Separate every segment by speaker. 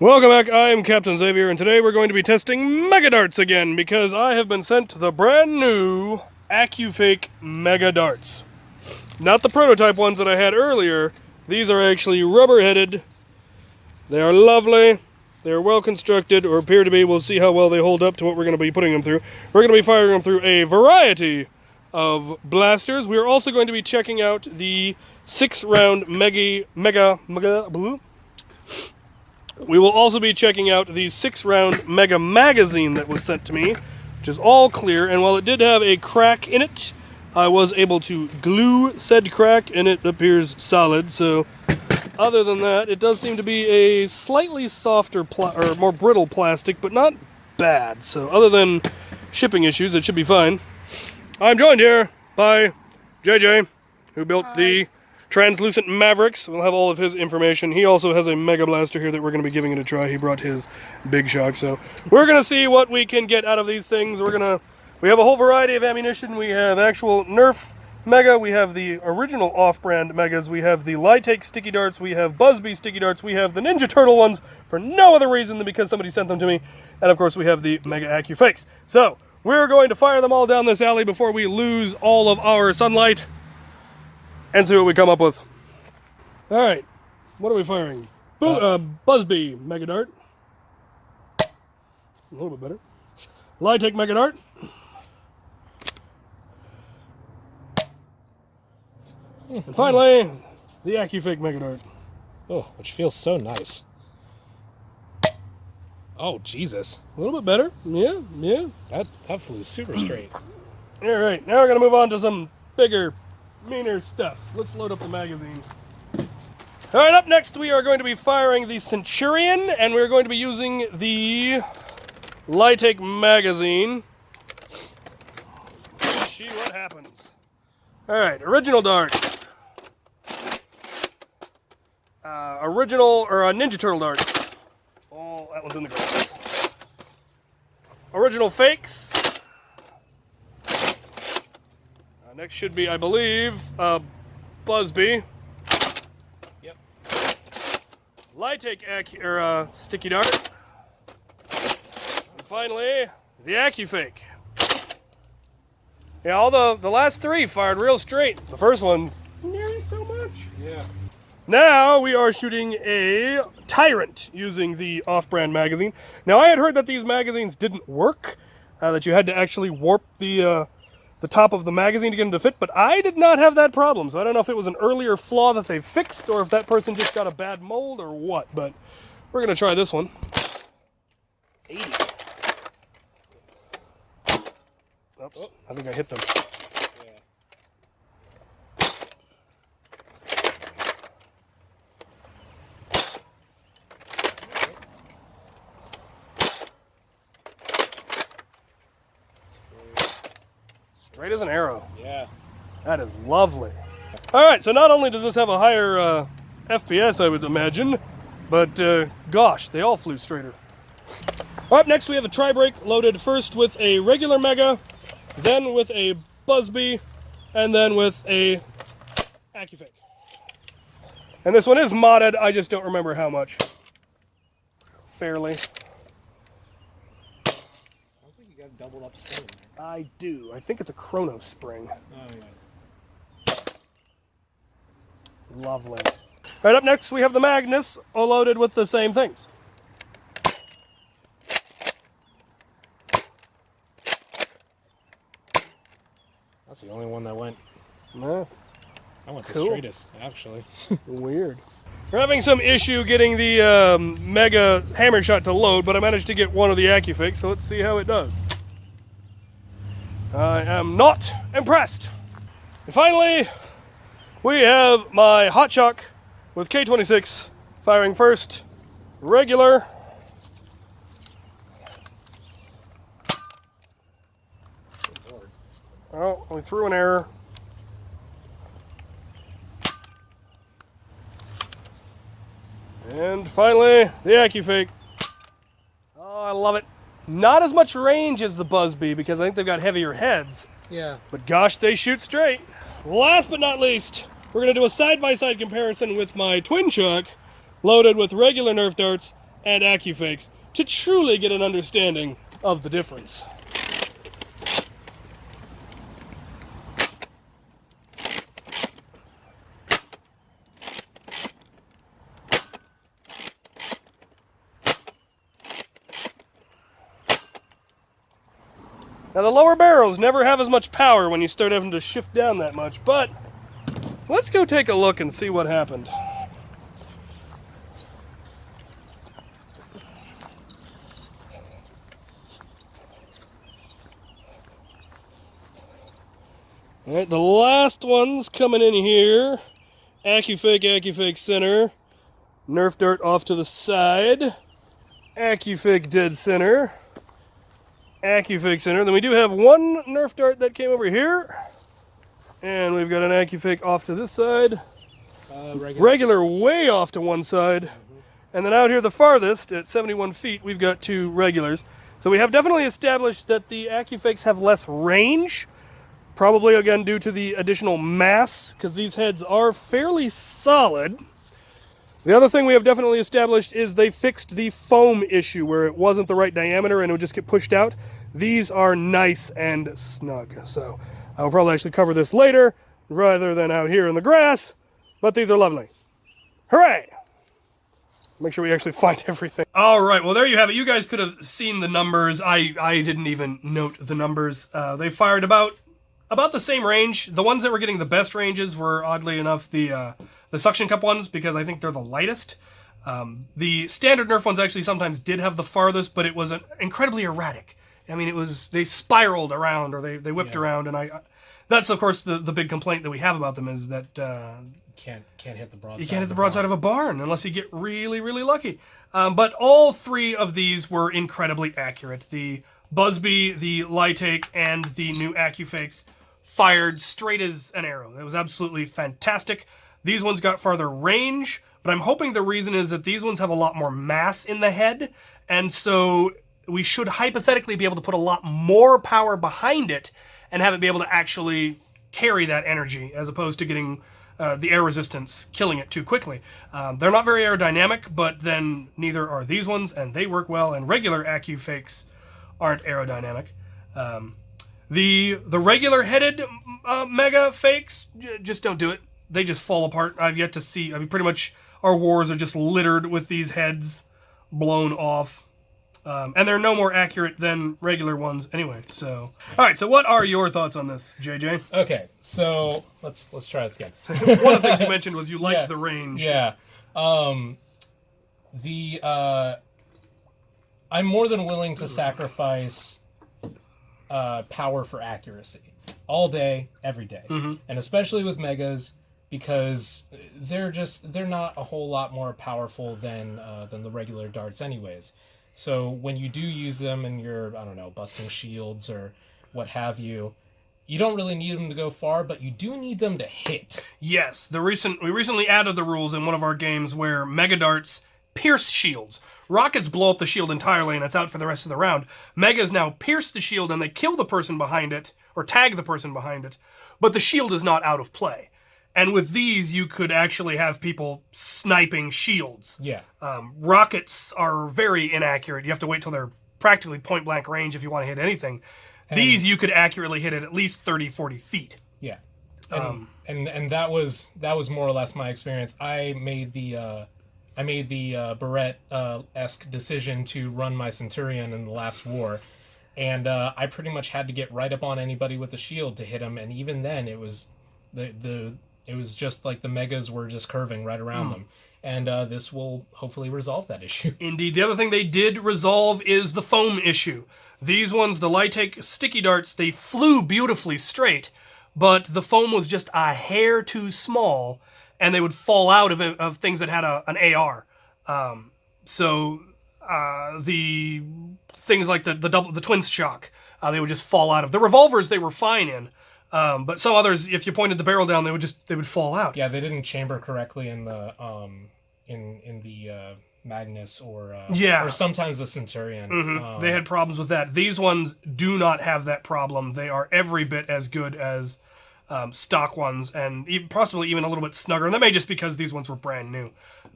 Speaker 1: Welcome back, I am Captain Xavier, and today we're going to be testing Mega Darts again, because I have been sent the brand new Accustrike Mega Darts. Not the prototype ones that I had earlier. These are actually rubber-headed. They are lovely. They are well constructed, or appear to be. We'll see how well they hold up to what we're going to be putting them through. We're going to be firing them through a variety of blasters. We are also going to be checking out the 6-round Mega Blue. We will also be checking out the 6-round Mega magazine that was sent to me, which is all clear, and while it did have a crack in it, I was able to glue said crack, and it appears solid. So, other than that, it does seem to be a slightly softer or more brittle plastic, but not bad. So, other than shipping issues, it should be fine. I'm joined here by JJ, who built the Translucent Mavericks. We'll have all of his information. He also has a Mega Blaster here that we're going to be giving it a try. He brought his Big Shock, so we're going to see what we can get out of these things. We have a whole variety of ammunition. We have actual Nerf Mega. We have the original off-brand Megas. We have the Litake sticky darts. We have Buzzbee sticky darts. We have the Ninja Turtle ones for no other reason than because somebody sent them to me. And of course we have the Mega Accustrikes. So we're going to fire them all down this alley before we lose all of our sunlight and see what we come up with. Alright, what are we firing? Buzzbee Mega Dart. A little bit better. Litake Mega Dart. And finally, the Accustrike Mega Dart.
Speaker 2: Oh, which feels so nice. Oh, Jesus.
Speaker 1: A little bit better. Yeah.
Speaker 2: That flew super straight.
Speaker 1: Alright, now we're going to move on to some bigger, meaner stuff. Let's load up the magazine. Alright, up next we are going to be firing the Centurion, and we're going to be using the Litake magazine. Let's see what happens. Alright, original dart. Ninja Turtle dart. Oh, that one's in the grass. Original fakes. Next should be, I believe, Buzzbee.
Speaker 2: Yep.
Speaker 1: Litake sticky dart. And finally, the Accustrike. Yeah, all the last three fired real straight. The first one's nearly so much.
Speaker 2: Yeah.
Speaker 1: Now we are shooting a Tyrant using the off-brand magazine. Now I had heard that these magazines didn't work, that you had to actually warp the top of the magazine to get them to fit, but I did not have that problem, so I don't know if it was an earlier flaw that they fixed or if that person just got a bad mold or what, but we're going to try this one. 80. Oops, oh. I think I hit them.
Speaker 2: Yeah.
Speaker 1: Straight as an arrow.
Speaker 2: Yeah.
Speaker 1: That is lovely. Alright, so not only does this have a higher FPS, I would imagine, but gosh, they all flew straighter. Up next we have a tri-brake loaded first with a regular Mega, then with a Buzzbee, and then with a Accustrike. And this one is modded, I just don't remember how much. Fairly.
Speaker 2: Sounds like you got a doubled up spring there.
Speaker 1: I do. I think it's a Chrono spring.
Speaker 2: Oh, yeah.
Speaker 1: Lovely. Right, up next we have the Magnus, all loaded with the same things.
Speaker 2: That's the only one that went.
Speaker 1: No.
Speaker 2: I went
Speaker 1: Cool.
Speaker 2: the straightest, actually.
Speaker 1: Weird. We're having some issue getting the Mega Hammer Shot to load, but I managed to get one of the Accustrikes, so let's see how it does. I am not impressed. And finally, we have my Hot Shock with K26 firing first, regular. Oh, we threw an error. And finally, the Accustrike. Oh, I love it. Not as much range as the Buzzbee because I think they've got heavier heads.
Speaker 2: Yeah.
Speaker 1: But gosh, they shoot straight. Last but not least, we're going to do a side-by-side comparison with my Twin Shock loaded with regular Nerf darts and Accufakes to truly get an understanding of the difference. Now the lower barrels never have as much power when you start having to shift down that much, but let's go take a look and see what happened. Alright, the last one's coming in here. Accufake center. Nerf dart off to the side. Accufake dead center. Accufake center. Then we do have one Nerf dart that came over here. And we've got an Accufake off to this side. Regular way off to one side. And then out here the farthest, at 71 feet, we've got two regulars. So we have definitely established that the Accufakes have less range. Probably, again, due to the additional mass, because these heads are fairly solid. The other thing we have definitely established is they fixed the foam issue where it wasn't the right diameter and it would just get pushed out. These are nice and snug. So I'll probably actually cover this later rather than out here in the grass, but these are lovely. Hooray! Make sure we actually find everything. All right, well, there you have it. You guys could have seen the numbers. I didn't even note the numbers. They fired about the same range. The ones that were getting the best ranges were, oddly enough, the suction cup ones, because I think they're the lightest. The standard Nerf ones actually sometimes did have the farthest, but it was incredibly erratic. I mean, they spiraled around, or they whipped around, and that's, of course, the big complaint that we have about them is that
Speaker 2: can't hit the broadside.
Speaker 1: You can't hit the broadside of a barn unless you get really, really lucky. But all three of these were incredibly accurate. The Busby, the Lytake, and the new Accufakes fired straight as an arrow. It was absolutely fantastic. These ones got farther range, but I'm hoping the reason is that these ones have a lot more mass in the head, and so we should hypothetically be able to put a lot more power behind it and have it be able to actually carry that energy, as opposed to getting the air resistance killing it too quickly. They're not very aerodynamic, but then neither are these ones, and they work well, and regular Accufakes aren't aerodynamic. The regular headed Mega Fakes just don't do it. They just fall apart. I've yet to see. I mean, pretty much our wars are just littered with these heads blown off. And they're no more accurate than regular ones anyway. So, all right. So, what are your thoughts on this, JJ?
Speaker 2: Okay, so let's try this again.
Speaker 1: One of the things you mentioned was you liked the range.
Speaker 2: Yeah. I'm more than willing to sacrifice power for accuracy all day, every day, and especially with Megas, because they're not a whole lot more powerful than the regular darts anyways. So when you do use them and you're, I don't know, busting shields or what have you, you don't really need them to go far, but you do need them to hit.
Speaker 1: Yes, we recently added the rules in one of our games where Mega Darts pierce shields. Rockets blow up the shield entirely and it's out for the rest of the round. Megas now pierce the shield and they kill the person behind it, or tag the person behind it, but the shield is not out of play. And with these, you could actually have people sniping shields.
Speaker 2: Yeah.
Speaker 1: Rockets are very inaccurate. You have to wait till they're practically point-blank range if you want to hit anything. These you could accurately hit at least 30, 40 feet.
Speaker 2: Yeah. And that was more or less my experience. I made the Barrett-esque decision to run my Centurion in the last war, and I pretty much had to get right up on anybody with the shield to hit him, and even then it was it was just like the Megas were just curving right around them. And this will hopefully resolve that issue.
Speaker 1: Indeed. The other thing they did resolve is the foam issue. These ones, the Lytake sticky darts, they flew beautifully straight, but the foam was just a hair too small, and they would fall out of things that had an AR. The things like the twin shock, they would just fall out of. The revolvers they were fine in. But some others, if you pointed the barrel down, they would fall out.
Speaker 2: Yeah, they didn't chamber correctly in the Magnus or sometimes the Centurion.
Speaker 1: They had problems with that. These ones do not have that problem. They are every bit as good as stock ones, and possibly even a little bit snugger. And that may just because these ones were brand new.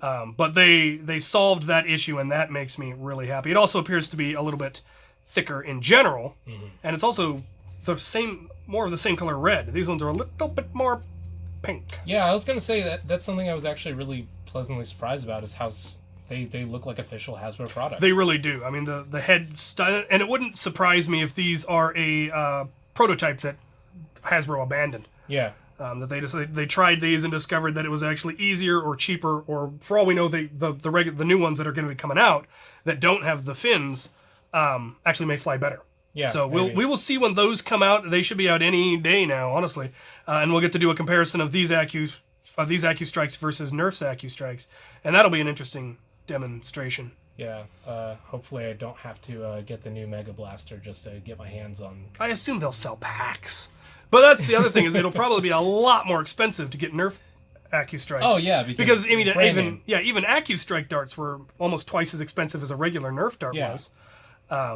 Speaker 1: But they solved that issue, and that makes me really happy. It also appears to be a little bit thicker in general, and it's also more of the same color red. These ones are a little bit more pink.
Speaker 2: Yeah, I was gonna say that's something I was actually really pleasantly surprised about, is how they look like official Hasbro products.
Speaker 1: They really do. I mean, the head style, and it wouldn't surprise me if these are a prototype that Hasbro abandoned.
Speaker 2: Yeah.
Speaker 1: That they tried these and discovered that it was actually easier or cheaper, or for all we know, the new ones that are going to be coming out that don't have the fins actually may fly better.
Speaker 2: Yeah.
Speaker 1: So we will see when those come out. They should be out any day now, honestly, and we'll get to do a comparison of these Accustrikes versus Nerf's Accustrikes, and that'll be an interesting demonstration.
Speaker 2: Yeah. Hopefully, I don't have to get the new Mega Blaster just to get my hands on.
Speaker 1: I assume they'll sell packs. But that's the other thing, is it'll probably be a lot more expensive to get Nerf Accustrikes.
Speaker 2: Oh yeah, because
Speaker 1: I mean, even Accustrike darts were almost twice as expensive as a regular Nerf dart was,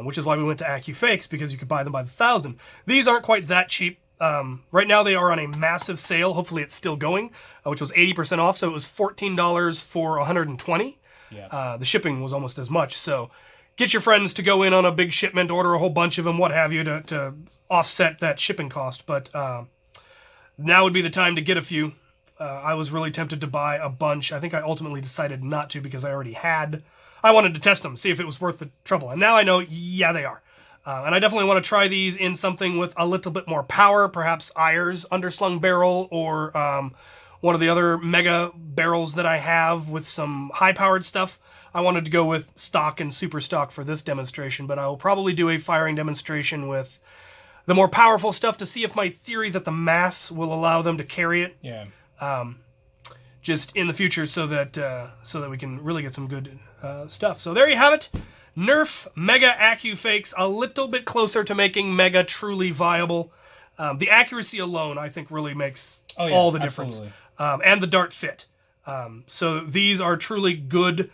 Speaker 1: which is why we went to AccuFakes, because you could buy them by the thousand. These aren't quite that cheap. Right now they are on a massive sale. Hopefully it's still going, which was 80% off, so it was $14 for 120.
Speaker 2: Yeah.
Speaker 1: The shipping was almost as much. So get your friends to go in on a big shipment, order a whole bunch of them, what have you, to offset that shipping cost. But now would be the time to get a few. I was really tempted to buy a bunch. I think I ultimately decided not to, because I wanted to test them, see if it was worth the trouble. And now I know, yeah, they are. And I definitely want to try these in something with a little bit more power, perhaps Eyre's underslung barrel, or one of the other mega barrels that I have with some high-powered stuff. I wanted to go with stock and super stock for this demonstration, but I will probably do a firing demonstration with the more powerful stuff to see if my theory that the mass will allow them to carry it.
Speaker 2: Yeah.
Speaker 1: Just in the future, so that we can really get some good stuff. So there you have it. Nerf Mega AccuFakes, a little bit closer to making Mega truly viable. The accuracy alone, I think, really makes all the difference. And the dart fit. So these are truly good,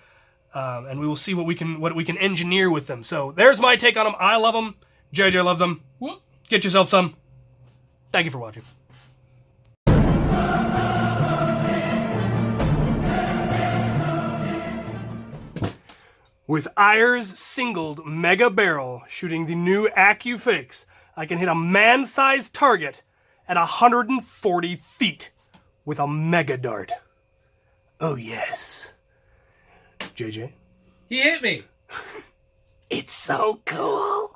Speaker 1: and we will see what we can engineer with them. So there's my take on them. I love them. JJ loves them.
Speaker 2: Whoop.
Speaker 1: Get yourself some. Thank you for watching. With Eyre's singled mega barrel shooting the new AccuFakes, I can hit a man-sized target at 140 feet with a mega dart. Oh yes. JJ?
Speaker 2: He hit me.
Speaker 1: It's so cool.